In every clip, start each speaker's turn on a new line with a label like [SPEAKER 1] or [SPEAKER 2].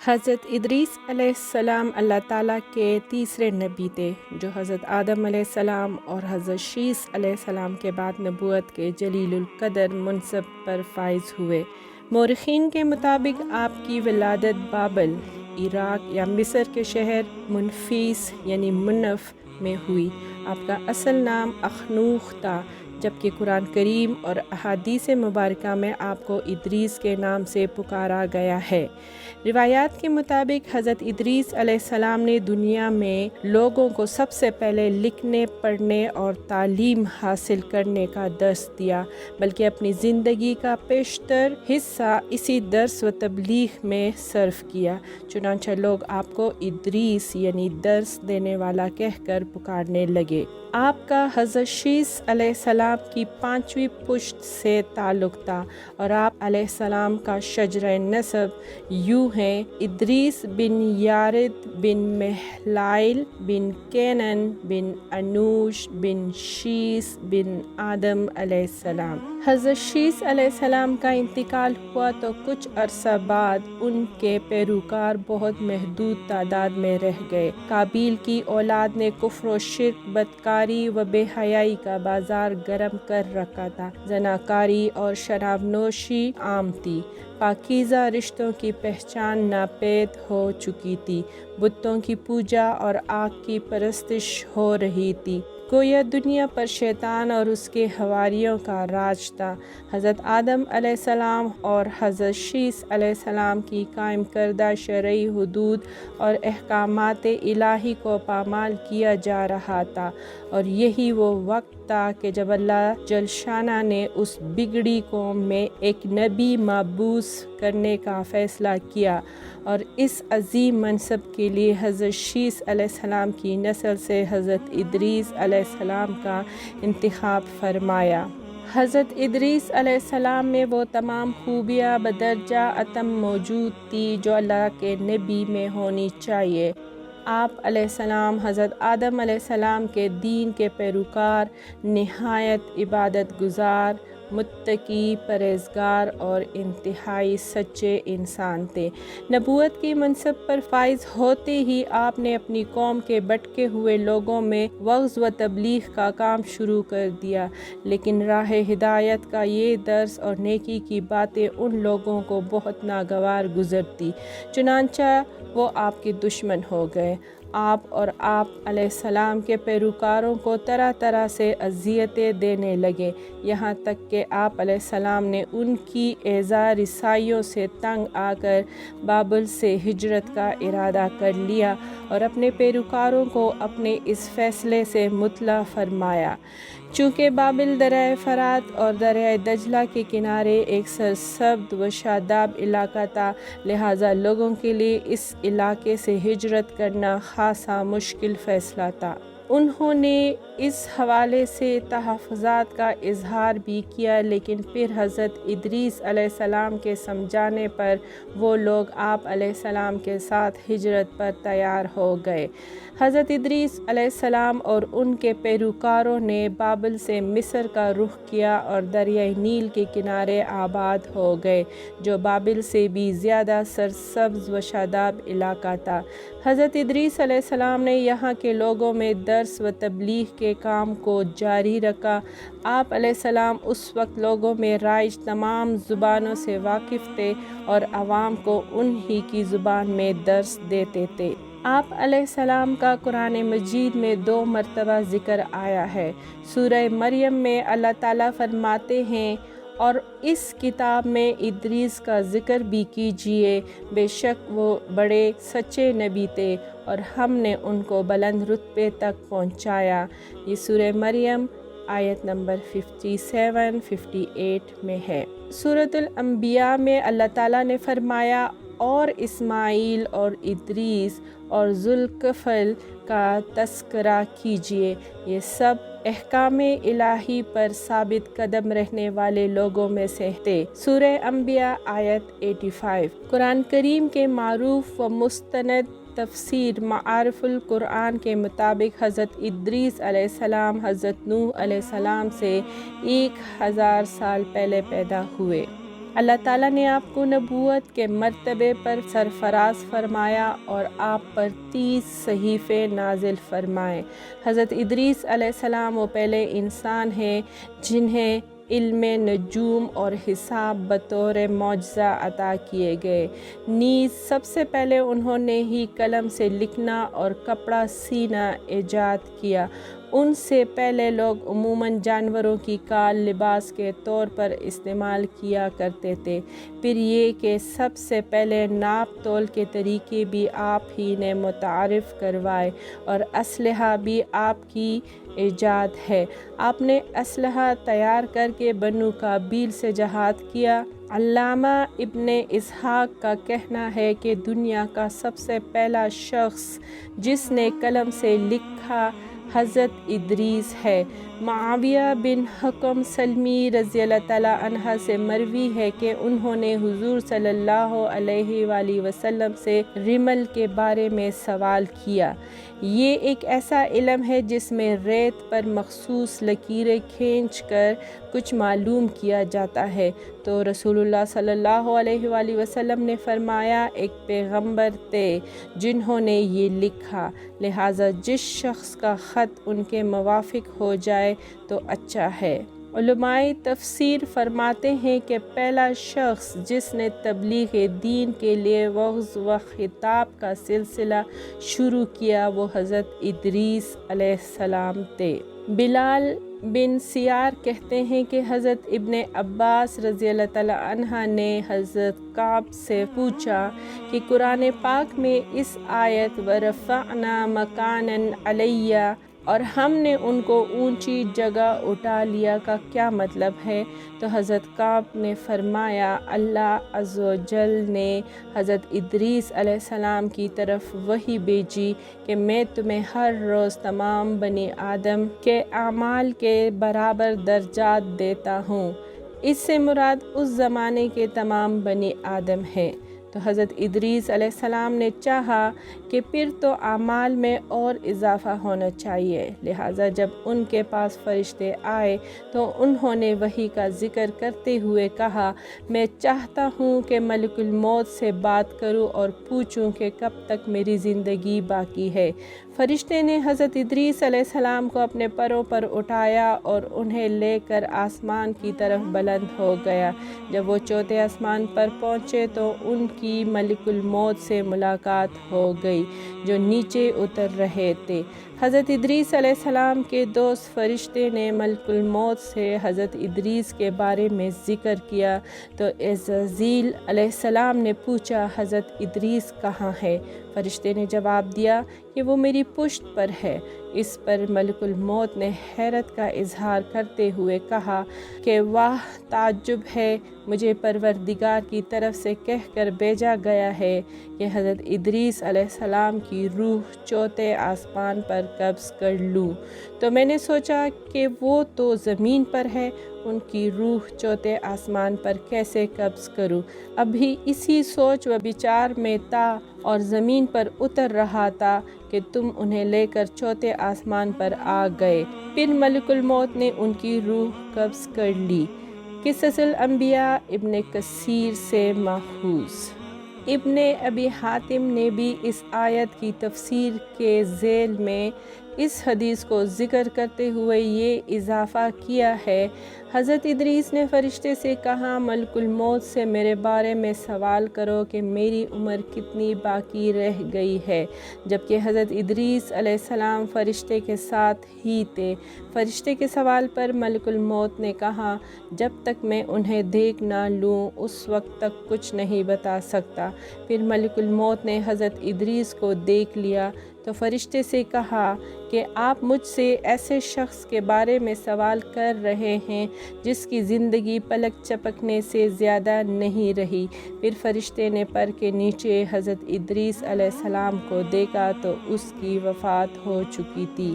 [SPEAKER 1] حضرت ادریس علیہ السلام اللہ تعالیٰ کے تیسرے نبی تھے جو حضرت آدم علیہ السلام اور حضرت شیث علیہ السلام کے بعد نبوت کے جلیل القدر منصب پر فائز ہوئے۔ مورخین کے مطابق آپ کی ولادت بابل، عراق یا مصر کے شہر منفیس یعنی منف میں ہوئی۔ آپ کا اصل نام اخنوخ تھا، جبکہ قرآن کریم اور احادیث مبارکہ میں آپ کو ادریس کے نام سے پکارا گیا ہے۔ روایات کے مطابق حضرت ادریس علیہ السلام نے دنیا میں لوگوں کو سب سے پہلے لکھنے، پڑھنے اور تعلیم حاصل کرنے کا درس دیا، بلکہ اپنی زندگی کا بیشتر حصہ اسی درس و تبلیغ میں صرف کیا۔ چنانچہ لوگ آپ کو ادریس یعنی درس دینے والا کہہ کر پکارنے لگے۔ آپ کا حضرت شیث علیہ السلام کی 5ویں پشت سے تعلق تھا اور آپ علیہ السلام کا شجرہ نسب یوں ہے: ادریس بن یارد بن مہلائل بن کینن بن انوش بن شیث بن آدم علیہ السلام۔ حضرت شیث علیہ السلام کا انتقال ہوا تو کچھ عرصہ بعد ان کے پیروکار بہت محدود تعداد میں رہ گئے۔ قابیل کی اولاد نے کفر و شرک، بدکاری و بے حیائی کا بازار گرم کر رکھا تھا۔ زناکاری اور شراب نوشی عام تھی۔ پاکیزہ رشتوں کی پہچان ناپید ہو چکی تھی۔ بتوں کی پوجا اور آگ کی پرستش ہو رہی تھی۔ گویا دنیا پر شیطان اور اس کے حواریوں کا راج تھا۔ حضرت آدم علیہ السلام اور حضرت شیث علیہ السلام کی قائم کردہ شرعی حدود اور احکامات الہی کو پامال کیا جا رہا تھا، اور یہی وہ وقت تھا کہ جب اللہ جل شانہ نے اس بگڑی قوم میں ایک نبی مبعوث کرنے کا فیصلہ کیا اور اس عظیم منصب کے لیے حضرت شیث علیہ السلام کی نسل سے حضرت ادریس علیہ السلام کا انتخاب فرمایا۔ حضرت ادریس علیہ السلام میں وہ تمام خوبیاں بدرجہ اتم موجود تھی جو اللہ کے نبی میں ہونی چاہیے۔ آپ علیہ السلام حضرت آدم علیہ السلام کے دین کے پیروکار، نہایت عبادت گزار، متقی، پرہیزگار اور انتہائی سچے انسان تھے۔ نبوت کی منصب پر فائز ہوتے ہی آپ نے اپنی قوم کے بھٹکے ہوئے لوگوں میں وعظ و تبلیغ کا کام شروع کر دیا، لیکن راہ ہدایت کا یہ درس اور نیکی کی باتیں ان لوگوں کو بہت ناگوار گزرتی، چنانچہ وہ آپ کے دشمن ہو گئے۔ آپ اور آپ علیہ السلام کے پیروکاروں کو طرح طرح سے اذیتیں دینے لگے، یہاں تک کہ آپ علیہ السلام نے ان کی ایذا رسائیوں سے تنگ آ کر بابل سے ہجرت کا ارادہ کر لیا اور اپنے پیروکاروں کو اپنے اس فیصلے سے مطلع فرمایا۔ چونکہ بابل دریائے فرات اور دریائے دجلہ کے کنارے ایک سرسبز و شاداب علاقہ تھا، لہٰذا لوگوں کے لیے اس علاقے سے ہجرت کرنا خاصا مشکل فیصلہ تھا۔ انہوں نے اس حوالے سے تحفظات کا اظہار بھی کیا، لیکن پھر حضرت ادریس علیہ السلام کے سمجھانے پر وہ لوگ آپ علیہ السلام کے ساتھ ہجرت پر تیار ہو گئے۔ حضرت ادریس علیہ السلام اور ان کے پیروکاروں نے بابل سے مصر کا رخ کیا اور دریائے نیل کے کنارے آباد ہو گئے، جو بابل سے بھی زیادہ سرسبز و شاداب علاقہ تھا۔ حضرت ادریس علیہ السلام نے یہاں کے لوگوں میں درس و تبلیغ کے کام کو جاری رکھا۔ آپ علیہ السلام اس وقت لوگوں میں رائج تمام زبانوں سے واقف تھے اور عوام کو انہی کی زبان میں درس دیتے تھے۔ آپ علیہ السلام کا قرآن مجید میں 2 مرتبہ ذکر آیا ہے۔ سورہ مریم میں اللہ تعالیٰ فرماتے ہیں، اور اس کتاب میں ادریس کا ذکر بھی کیجیے، بے شک وہ بڑے سچے نبی تھے اور ہم نے ان کو بلند رتبے تک پہنچایا۔ یہ سورہ مریم آیت نمبر 57-58 میں ہے۔ سورۃ الانبیاء میں اللہ تعالیٰ نے فرمایا، اور اسماعیل اور ادریس اور ذوالکفل کا تذکرہ کیجیے، یہ سب احکام الہی پر ثابت قدم رہنے والے لوگوں میں سے تھے۔ سورہ انبیاء آیت 85۔ قرآن کریم کے معروف و مستند تفسیر معارف القرآن کے مطابق حضرت ادریس علیہ السلام حضرت نوح علیہ السلام سے 1000 سال پہلے پیدا ہوئے۔ اللہ تعالیٰ نے آپ کو نبوت کے مرتبے پر سرفراز فرمایا اور آپ پر 30 صحیفے نازل فرمائے۔ حضرت ادریس علیہ السلام وہ پہلے انسان ہیں جنہیں علم نجوم اور حساب بطور معجزہ عطا کیے گئے، نیز سب سے پہلے انہوں نے ہی قلم سے لکھنا اور کپڑا سینا ایجاد کیا۔ ان سے پہلے لوگ عموماً جانوروں کی کال لباس کے طور پر استعمال کیا کرتے تھے۔ پھر یہ کہ سب سے پہلے ناپ تول کے طریقے بھی آپ ہی نے متعارف کروائے اور اسلحہ بھی آپ کی ایجاد ہے۔ آپ نے اسلحہ تیار کر کے بنو قابیل سے جہاد کیا۔ علامہ ابن اسحاق کا کہنا ہے کہ دنیا کا سب سے پہلا شخص جس نے قلم سے لکھا حضرت ادریس ہے۔ معاویہ بن حکم سلمی رضی اللہ تعالیٰ عنہ سے مروی ہے کہ انہوں نے حضور صلی اللہ علیہ وآلہ وسلم سے رمل کے بارے میں سوال کیا۔ یہ ایک ایسا علم ہے جس میں ریت پر مخصوص لکیریں کھینچ کر کچھ معلوم کیا جاتا ہے، تو رسول اللہ صلی اللہ علیہ وآلہ وسلم نے فرمایا ایک پیغمبر تھے جنہوں نے یہ لکھا، لہٰذا جس شخص کا خط ان کے موافق ہو جائے تو اچھا ہے۔ علماء تفسیر فرماتے ہیں کہ پہلا شخص جس نے تبلیغ دین کے لیے وعظ و خطاب کا سلسلہ شروع کیا وہ حضرت ادریس علیہ السلام تھے۔ بلال بن سیار کہتے ہیں کہ حضرت ابن عباس رضی اللہ تعالیٰ عنہ نے حضرت کعب سے پوچھا کہ قرآن پاک میں اس آیت وَرَفَعْنَا مَكَانًا عَلِيًّا اور ہم نے ان کو اونچی جگہ اٹھا لیا کا کیا مطلب ہے؟ تو حضرت کعب نے فرمایا اللہ عز و جل نے حضرت ادریس علیہ السلام کی طرف وحی بھیجی کہ میں تمہیں ہر روز تمام بنی آدم کے اعمال کے برابر درجات دیتا ہوں۔ اس سے مراد اس زمانے کے تمام بنی آدم ہیں۔ تو حضرت ادریس علیہ السلام نے چاہا کہ پھر تو اعمال میں اور اضافہ ہونا چاہیے، لہٰذا جب ان کے پاس فرشتے آئے تو انہوں نے وحی کا ذکر کرتے ہوئے کہا میں چاہتا ہوں کہ ملک الموت سے بات کروں اور پوچھوں کہ کب تک میری زندگی باقی ہے۔ فرشتے نے حضرت ادریس علیہ السلام کو اپنے پروں پر اٹھایا اور انہیں لے کر آسمان کی طرف بلند ہو گیا۔ جب وہ چوتھے آسمان پر پہنچے تو ان کی ملک الموت سے ملاقات ہو گئی جو نیچے اتر رہے تھے۔ حضرت ادریس علیہ السلام کے دوست فرشتے نے ملک الموت سے حضرت ادریس کے بارے میں ذکر کیا تو عزرائیل علیہ السلام نے پوچھا حضرت ادریس کہاں ہے؟ فرشتے نے جواب دیا کہ وہ میری پشت پر ہے۔ اس پر ملک الموت نے حیرت کا اظہار کرتے ہوئے کہا کہ واہ تعجب ہے، مجھے پروردگار کی طرف سے کہہ کر بھیجا گیا ہے کہ حضرت ادریس علیہ السلام کی روح چوتھے آسمان پر قبض کر لوں۔ تو میں نے سوچا کہ وہ تو زمین پر ہے، ان کی روح چوتھے آسمان پر کیسے قبض کروں؟ ابھی اسی سوچ و بچار میں تھا اور زمین پر اتر رہا تھا کہ تم انہیں لے کر چوتھے آسمان پر آ گئے۔ پھر ملک الموت نے ان کی روح قبض کر لی۔ قصص الانبیاء ابن کثیر سے ماخوذ۔ ابن ابی حاتم نے بھی اس آیت کی تفسیر کے ذیل میں اس حدیث کو ذکر کرتے ہوئے یہ اضافہ کیا ہے، حضرت ادریس نے فرشتے سے کہا ملک الموت سے میرے بارے میں سوال کرو کہ میری عمر کتنی باقی رہ گئی ہے، جبکہ حضرت ادریس علیہ السلام فرشتے کے ساتھ ہی تھے۔ فرشتے کے سوال پر ملک الموت نے کہا جب تک میں انہیں دیکھ نہ لوں اس وقت تک کچھ نہیں بتا سکتا۔ پھر ملک الموت نے حضرت ادریس کو دیکھ لیا تو فرشتے سے کہا کہ آپ مجھ سے ایسے شخص کے بارے میں سوال کر رہے ہیں جس کی زندگی پلک چپکنے سے زیادہ نہیں رہی۔ پھر فرشتے نے پر کے نیچے حضرت ادریس علیہ السلام کو دیکھا تو اس کی وفات ہو چکی تھی۔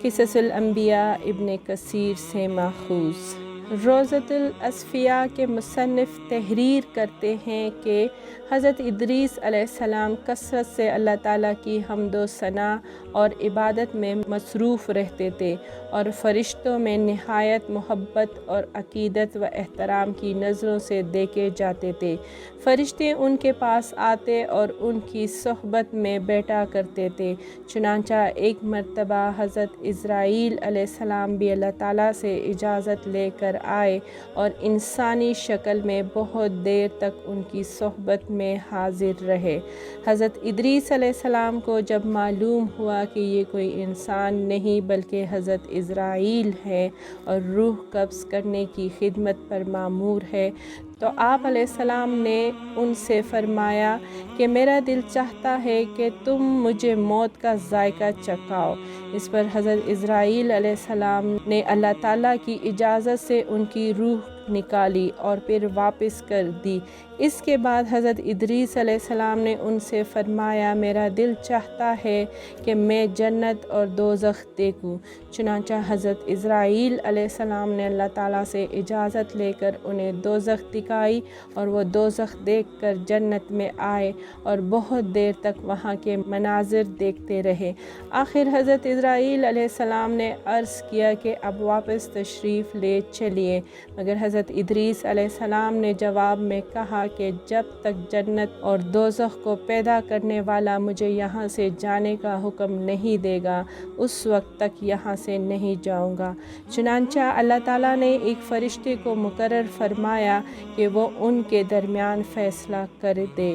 [SPEAKER 1] قصص الانبیاء ابن کثیر سے ماخوذ۔ روضۃ الاصفیاء کے مصنف تحریر کرتے ہیں کہ حضرت ادریس علیہ السلام کثرت سے اللہ تعالیٰ کی حمد و ثنا اور عبادت میں مصروف رہتے تھے اور فرشتوں میں نہایت محبت اور عقیدت و احترام کی نظروں سے دیکھے جاتے تھے۔ فرشتے ان کے پاس آتے اور ان کی صحبت میں بیٹھا کرتے تھے۔ چنانچہ ایک مرتبہ حضرت اسرائیل علیہ السلام بھی اللہ تعالیٰ سے اجازت لے کر آئے اور انسانی شکل میں بہت دیر تک ان کی صحبت میں حاضر رہے۔ حضرت ادریس علیہ السلام کو جب معلوم ہوا کہ یہ کوئی انسان نہیں بلکہ حضرت اسرائیل ہے اور روح قبض کرنے کی خدمت پر مامور ہے، تو آپ علیہ السلام نے ان سے فرمایا کہ میرا دل چاہتا ہے کہ تم مجھے موت کا ذائقہ چکھاؤ۔ اس پر حضرت اسرائیل علیہ السلام نے اللہ تعالیٰ کی اجازت سے ان کی روح نکالی اور پھر واپس کر دی۔ اس کے بعد حضرت ادریس علیہ السلام نے ان سے فرمایا میرا دل چاہتا ہے کہ میں جنت اور دوزخ دیکھوں۔ چنانچہ حضرت اسرائیل علیہ السلام نے اللہ تعالیٰ سے اجازت لے کر انہیں دوزخ دکھائی اور وہ دوزخ دیکھ کر جنت میں آئے اور بہت دیر تک وہاں کے مناظر دیکھتے رہے۔ آخر حضرت اسرائیل علیہ السلام نے عرض کیا کہ اب واپس تشریف لے چلیے، مگر حضرت ادریس علیہ السلام نے جواب میں کہا کہ جب تک جنت اور دوزخ کو پیدا کرنے والا مجھے یہاں سے جانے کا حکم نہیں دے گا اس وقت تک یہاں سے نہیں جاؤں گا۔ چنانچہ اللہ تعالیٰ نے ایک فرشتے کو مقرر فرمایا کہ وہ ان کے درمیان فیصلہ کر دے۔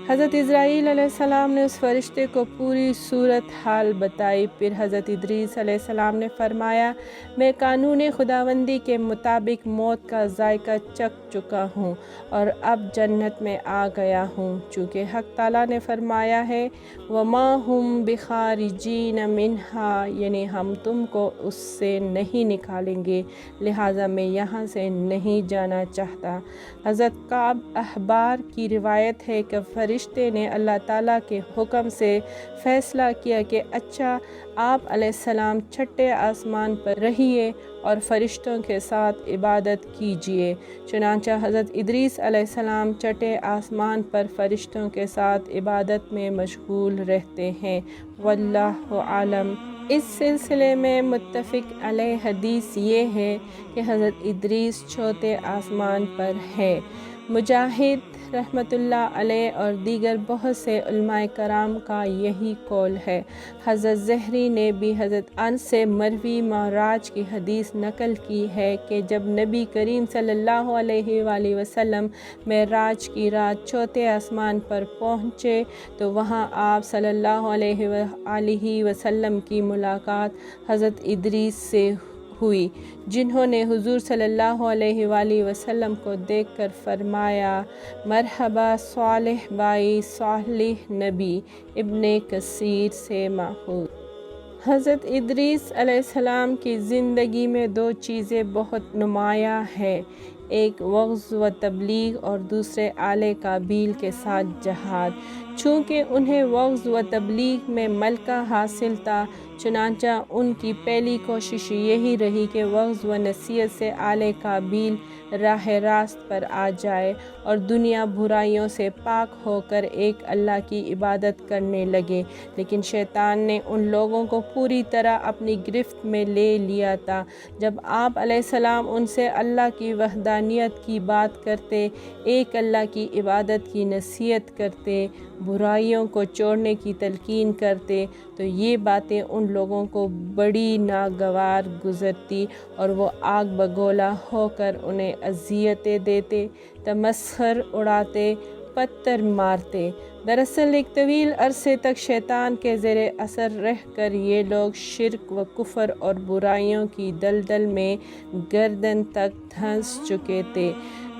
[SPEAKER 1] حضرت اسرائیل علیہ السلام نے اس فرشتے کو پوری صورتحال بتائی۔ پھر حضرت ادریس علیہ السلام نے فرمایا میں قانون خداوندی کے مطابق موت کا ذائقہ چکھ چکا ہوں اور اب جنت میں آ گیا ہوں، چونکہ حق تعالیٰ نے فرمایا ہے وَمَا هُمْ بِخَارِجِينَ مِنْهَا، یعنی ہم تم کو اس سے نہیں نکالیں گے، لہٰذا میں یہاں سے نہیں جانا چاہتا۔ حضرت کعب احبار کی روایت ہے کہ فرشتے نے اللہ تعالیٰ کے حکم سے فیصلہ کیا کہ اچھا آپ علیہ السلام چھٹے آسمان پر رہیے اور فرشتوں کے ساتھ عبادت کیجیے۔ چنانچہ حضرت ادریس علیہ السلام چھٹے آسمان پر فرشتوں کے ساتھ عبادت میں مشغول رہتے ہیں۔ واللہ عالم۔ اس سلسلے میں متفق علیہ حدیث یہ ہے کہ حضرت ادریس چوتھے آسمان پر ہے۔ مجاہد رحمۃ اللہ علیہ اور دیگر بہت سے علماء کرام کا یہی قول ہے۔ حضرت زہری نے بھی حضرت انس سے مروی معراج کی حدیث نقل کی ہے کہ جب نبی کریم صلی اللہ علیہ وآلہ وسلم معراج کی رات چوتھے آسمان پر پہنچے تو وہاں آپ صلی اللہ علیہ وآلہ وسلم کی ملاقات حضرت ادریس سے ہوئی، جنہوں نے حضور صلی اللہ علیہ وآلہ وسلم کو دیکھ کر فرمایا مرحبا صالح بھائی صالح نبی۔ ابن کثیر سے ماخوذ۔ حضرت ادریس علیہ السلام کی زندگی میں دو چیزیں بہت نمایاں ہیں، ایک وعظ و تبلیغ اور دوسرے آل قابیل کے ساتھ جہاد۔ چونکہ انہیں وعظ و تبلیغ میں ملکہ حاصل تھا، چنانچہ ان کی پہلی کوشش یہی رہی کہ وعظ و نصیحت سے آل قابیل راہ راست پر آ جائے اور دنیا برائیوں سے پاک ہو کر ایک اللہ کی عبادت کرنے لگے۔ لیکن شیطان نے ان لوگوں کو پوری طرح اپنی گرفت میں لے لیا تھا۔ جب آپ علیہ السلام ان سے اللہ کی وحدانیت کی بات کرتے، ایک اللہ کی عبادت کی نصیحت کرتے، برائیوں کو چھوڑنے کی تلقین کرتے، تو یہ باتیں ان لوگوں کو بڑی ناگوار گزرتی اور وہ آگ بگولا ہو کر انہیں اذیتیں دیتے، تمسخر اڑاتے، پتھر مارتے۔ دراصل ایک طویل عرصے تک شیطان کے زیر اثر رہ کر یہ لوگ شرک و کفر اور برائیوں کی دلدل میں گردن تک دھنس چکے تھے۔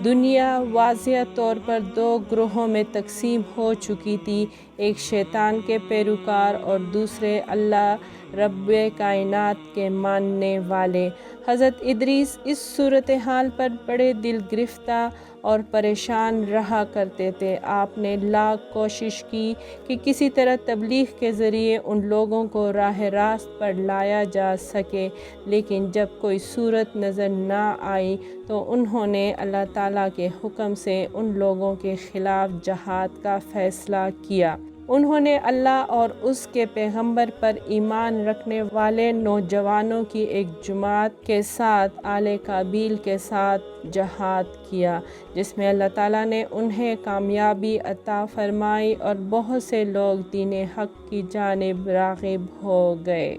[SPEAKER 1] دنیا واضح طور پر دو گروہوں میں تقسیم ہو چکی تھی، ایک شیطان کے پیروکار اور دوسرے اللہ رب کائنات کے ماننے والے۔ حضرت ادریس اس صورتحال پر بڑے دل گرفتہ اور پریشان رہا کرتے تھے۔ آپ نے لاکھ کوشش کی کہ کسی طرح تبلیغ کے ذریعے ان لوگوں کو راہ راست پر لایا جا سکے، لیکن جب کوئی صورت نظر نہ آئی تو انہوں نے اللہ تعالیٰ کے حکم سے ان لوگوں کے خلاف جہاد کا فیصلہ کیا۔ انہوں نے اللہ اور اس کے پیغمبر پر ایمان رکھنے والے نوجوانوں کی ایک جماعت کے ساتھ آل قابیل کے ساتھ جہاد کیا، جس میں اللہ تعالیٰ نے انہیں کامیابی عطا فرمائی اور بہت سے لوگ دین حق کی جانب راغب ہو گئے۔